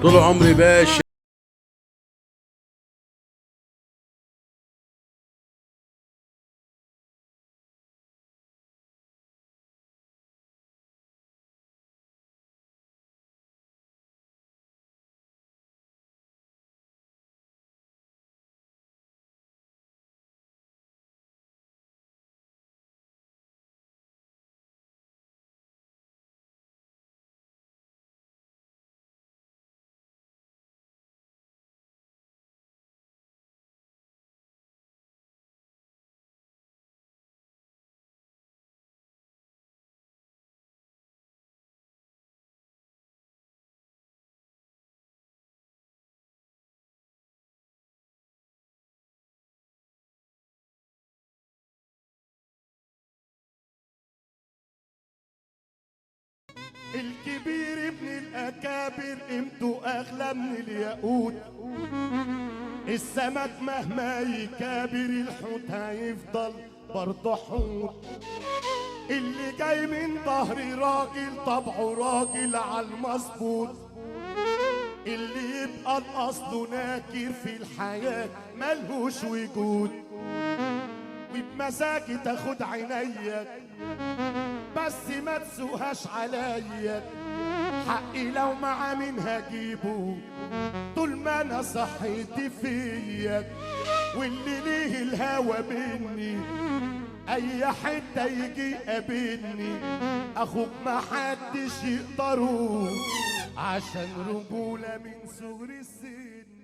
طول عمري باشا. الكبير ابن الأكابر قيمته أغلى من الياقوت. السمك مهما يكابر الحوت هيفضل برضه حوت. اللي جاي من ظهر راجل طبعه راجل عالمظبوط. اللي يبقى الأصل ناكر في الحياة ملهوش وجود. وبمزاجي تاخد عينيا بس ما تسوقهاش عليا. حقي لو مع مين هجيبه طول ما انا صحيت فيا. واللي ليه الهوى مني اي حته يجي قابلني. اخوك ما حدش يقدره عشان رجوله من صغر السن.